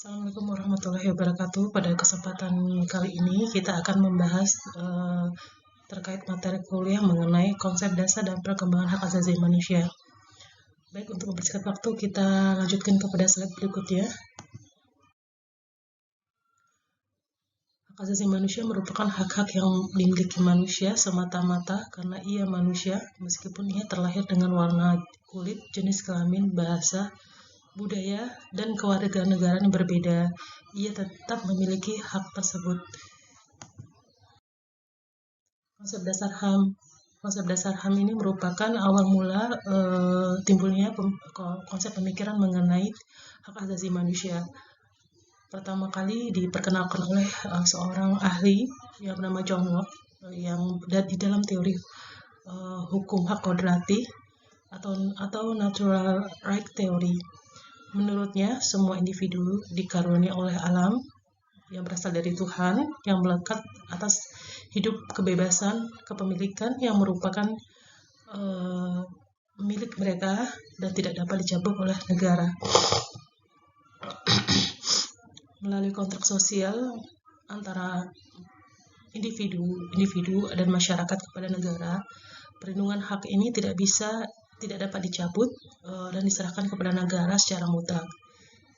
Assalamualaikum warahmatullahi wabarakatuh. Pada kesempatan kali ini kita akan membahas terkait materi kuliah mengenai konsep dasar dan perkembangan hak asasi manusia. Baik, untuk mempersingkat waktu kita lanjutkan kepada slide berikutnya. Hak asasi manusia merupakan hak-hak yang dimiliki manusia semata-mata karena ia manusia, meskipun ia terlahir dengan warna kulit, jenis kelamin, bahasa, budaya, dan kewarganegaraan yang berbeda, ia tetap memiliki hak tersebut. Konsep dasar HAM ini merupakan awal mula timbulnya konsep pemikiran mengenai hak asasi manusia. Pertama kali diperkenalkan oleh seorang ahli yang bernama John Locke yang di dalam teori hukum hak kodrati atau natural right theory. Menurutnya, semua individu dikaruniai oleh alam yang berasal dari Tuhan yang melekat atas hidup kebebasan kepemilikan yang merupakan milik mereka dan tidak dapat dicabut oleh negara. Melalui kontrak sosial antara individu dan masyarakat kepada negara, perlindungan hak ini tidak dapat dicabut dan diserahkan kepada negara secara mutlak.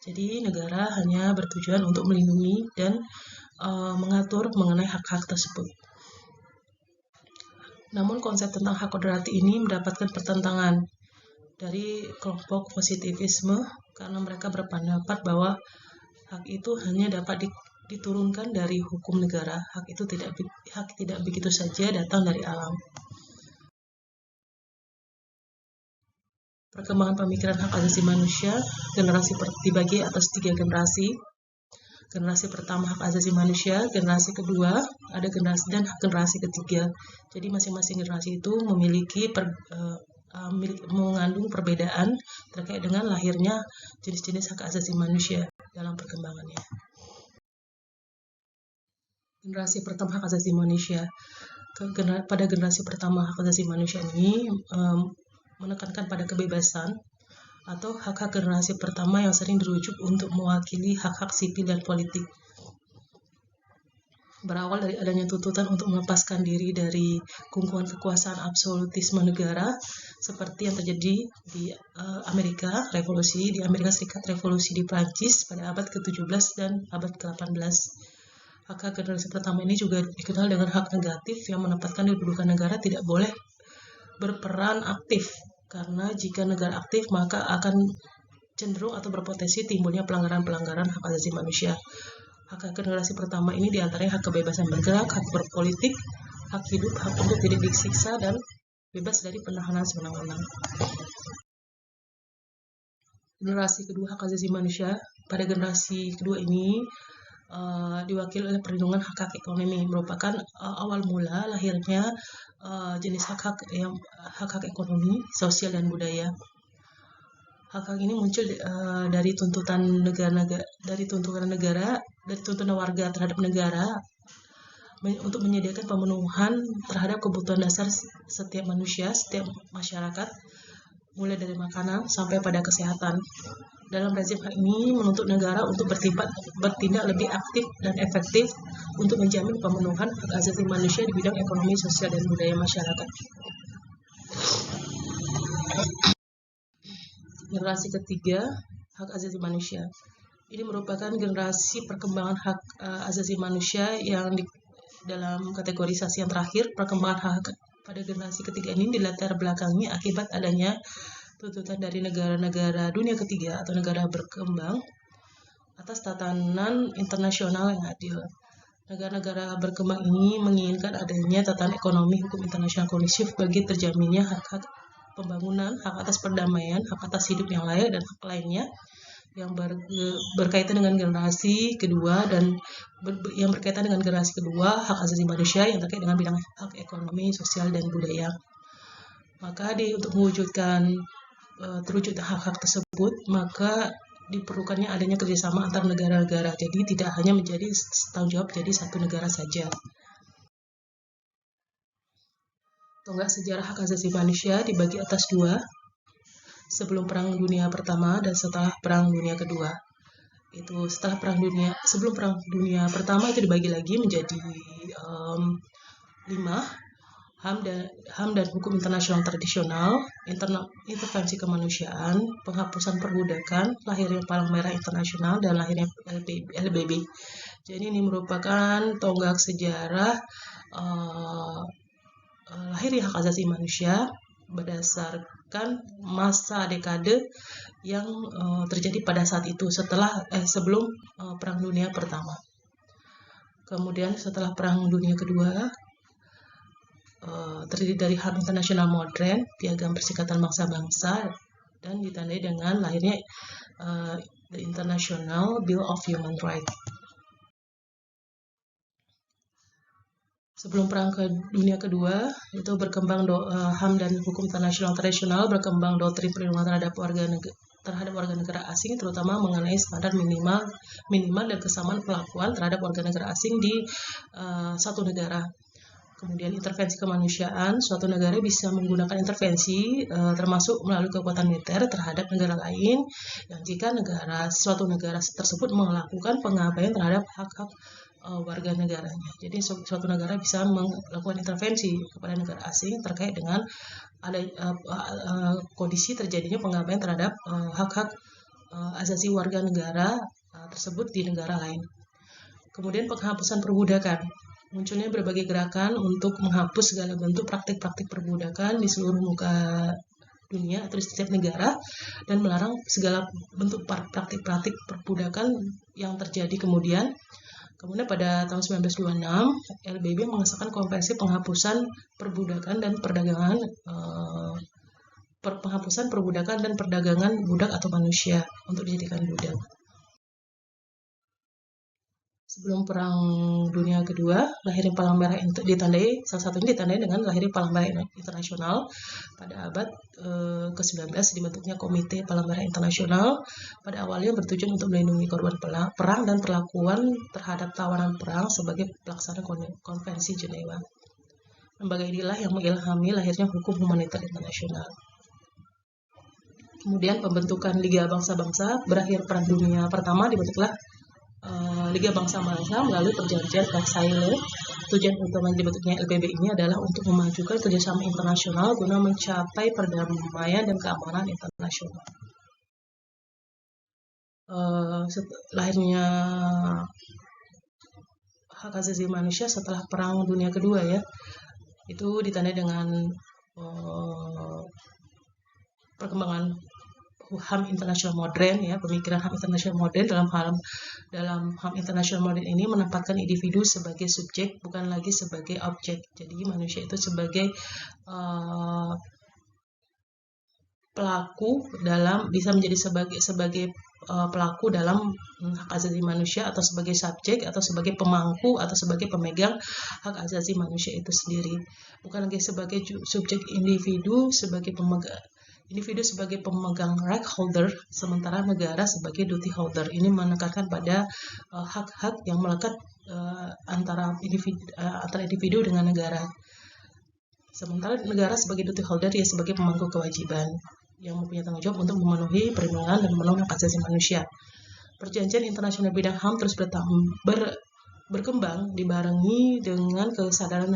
Jadi negara hanya bertujuan untuk melindungi dan mengatur mengenai hak-hak tersebut. Namun konsep tentang hak kodrati ini mendapatkan pertentangan dari kelompok positivisme karena mereka berpendapat bahwa hak itu hanya dapat diturunkan dari hukum negara. Hak tidak begitu saja datang dari alam. Perkembangan pemikiran hak asasi manusia dibagi atas 3 generasi. Generasi pertama hak asasi manusia, generasi kedua ada generasi ketiga. Jadi masing-masing generasi itu memiliki mengandung perbedaan terkait dengan lahirnya jenis-jenis hak asasi manusia dalam perkembangannya. Generasi pertama hak asasi manusia. Pada generasi pertama hak asasi manusia ini menekankan pada kebebasan atau hak-hak generasi pertama yang sering dirujuk untuk mewakili hak-hak sipil dan politik. Berawal dari adanya tuntutan untuk melepaskan diri dari kungkungan kekuasaan absolutisme negara seperti yang terjadi di Amerika Serikat, revolusi di Prancis pada abad ke-17 dan abad ke-18. Hak-hak generasi pertama ini juga dikenal dengan hak negatif yang menempatkan kedudukan negara tidak boleh berperan aktif, karena jika negara aktif maka akan cenderung atau berpotensi timbulnya pelanggaran-pelanggaran hak asasi manusia. Hak generasi pertama ini diantaranya hak kebebasan bergerak, hak berpolitik, hak hidup, hak untuk tidak disiksa, dan bebas dari penahanan sewenang-wenang. Generasi kedua hak asasi manusia. Pada generasi kedua ini diwakili oleh perlindungan hak-hak ekonomi, merupakan awal mula lahirnya jenis hak-hak ekonomi, sosial, dan budaya. Hak-hak ini muncul dari tuntutan warga terhadap negara untuk menyediakan pemenuhan terhadap kebutuhan dasar setiap manusia, setiap masyarakat, mulai dari makanan sampai pada kesehatan. Dalam rezim hak ini menuntut negara untuk bertindak lebih aktif dan efektif untuk menjamin pemenuhan hak asasi manusia di bidang ekonomi, sosial, dan budaya masyarakat. Generasi ketiga, hak asasi manusia. Ini merupakan generasi perkembangan hak asasi manusia yang dalam kategorisasi yang terakhir. Perkembangan hak pada generasi ketiga ini dilatar belakangi akibat adanya tuntutan dari negara-negara dunia ketiga atau negara berkembang atas tatanan internasional yang adil. Negara-negara berkembang ini menginginkan adanya tatanan ekonomi hukum internasional kondusif bagi terjaminnya hak-hak pembangunan, hak atas perdamaian, hak atas hidup yang layak, dan hak lainnya yang berkaitan dengan generasi kedua hak asasi manusia yang terkait dengan bidang hak ekonomi, sosial, dan budaya. Maka untuk mewujudkan terwujudnya hak-hak tersebut, maka diperlukannya adanya kerjasama antar negara-negara. Jadi tidak hanya menjadi tanggung jawab jadi satu negara saja. Tonggak sejarah hak asasi manusia dibagi atas 2, sebelum Perang Dunia Pertama dan setelah Perang Dunia Kedua. itu sebelum Perang Dunia Pertama itu dibagi lagi menjadi 5. HAM dan hukum internasional tradisional, intervensi kemanusiaan, penghapusan perbudakan, lahirnya Palang Merah Internasional, dan lahirnya LBB. Jadi ini merupakan tonggak sejarah lahirnya hak asasi manusia berdasarkan masa dekade yang terjadi pada saat itu sebelum Perang Dunia Pertama. Kemudian setelah Perang Dunia Kedua, terdiri dari HAM internasional modern, Piagam Perserikatan Bangsa-Bangsa, dan ditandai dengan lahirnya The International Bill of Human Rights. Sebelum Perang Dunia Kedua, itu berkembang HAM dan hukum internasional tradisional, berkembang doktrin perlindungan terhadap warga negara asing, terutama mengenai standar minimal dan kesamaan perlakuan terhadap warga negara asing di satu negara. Kemudian intervensi kemanusiaan, suatu negara bisa menggunakan intervensi termasuk melalui kekuatan militer terhadap negara lain yang jika suatu negara tersebut melakukan pengabaian terhadap hak-hak warga negaranya. Jadi suatu negara bisa melakukan intervensi kepada negara asing terkait dengan ada kondisi terjadinya pengabaian terhadap hak-hak asasi warga negara tersebut di negara lain. Kemudian penghapusan perbudakan. Munculnya berbagai gerakan untuk menghapus segala bentuk praktik-praktik perbudakan di seluruh muka dunia atau di setiap negara dan melarang segala bentuk praktik-praktik perbudakan yang terjadi kemudian. Kemudian pada tahun 1926, LBB mengesahkan Konvensi Penghapusan Perbudakan dan Perdagangan budak atau manusia untuk dijadikan budak. Sebelum Perang Dunia Kedua, lahirnya Palang Merah salah satunya ditandai dengan lahirnya Palang Merah Internasional pada abad ke-19, dibentuknya Komite Palang Merah Internasional pada awalnya bertujuan untuk melindungi korban perang dan perlakuan terhadap tawanan perang sebagai pelaksana Konvensi Jenewa. Lembaga inilah yang mengilhami lahirnya hukum humaniter internasional. Kemudian pembentukan Liga Bangsa-Bangsa, berakhir Perang Dunia Pertama dibentuklah Liga Bangsa-Bangsa melalui perjanjian Versailles. Tujuan utama dibentuknya LBB ini adalah untuk memajukan kerjasama internasional guna mencapai perdamaian dan keamanan internasional. Lahirnya hak asasi manusia setelah Perang Dunia Kedua ya, itu ditandai dengan perkembangan HAM internasional modern ya, pemikiran HAM internasional modern dalam HAM internasional modern ini menempatkan individu sebagai subjek bukan lagi sebagai objek. Jadi manusia itu sebagai pelaku bisa menjadi sebagai pelaku dalam hak asasi manusia atau sebagai subjek atau sebagai pemangku atau sebagai pemegang hak asasi manusia itu sendiri, bukan lagi sebagai subjek individu sebagai right holder, sementara negara sebagai duty holder. Ini menekankan pada hak-hak yang melekat antara individu dengan negara. Sementara negara sebagai duty holder, dia sebagai pemangku kewajiban yang mempunyai tanggung jawab untuk memenuhi perlindungan dan memenuhi hak asasi manusia. Perjanjian internasional bidang HAM terus berkembang dibarengi dengan kesadaran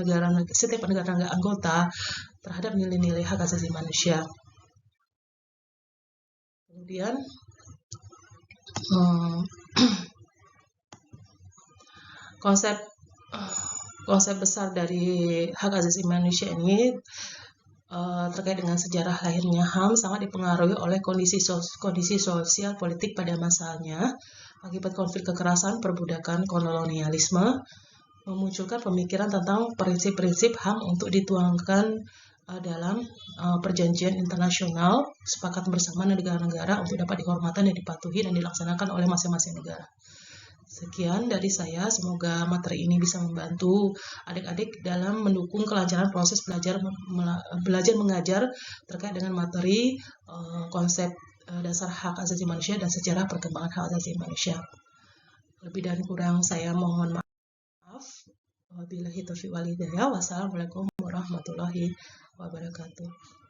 setiap negara anggota terhadap nilai-nilai hak asasi manusia. Kemudian konsep besar dari hak asasi manusia ini terkait dengan sejarah lahirnya HAM sangat dipengaruhi oleh kondisi sosial politik pada masanya akibat konflik kekerasan, perbudakan, kolonialisme, memunculkan pemikiran tentang prinsip-prinsip HAM untuk dituangkan dalam perjanjian internasional, sepakat bersama negara-negara untuk dapat dihormati dan dipatuhi dan dilaksanakan oleh masing-masing negara. Sekian dari saya, semoga materi ini bisa membantu adik-adik dalam mendukung kelancaran proses belajar mengajar terkait dengan materi konsep dasar hak asasi manusia dan sejarah perkembangan hak asasi manusia. Lebih dan kurang saya mohon maaf. Wabillahi taufiq wal hidayah. Wassalamualaikum warahmatullahi wabarakatuh.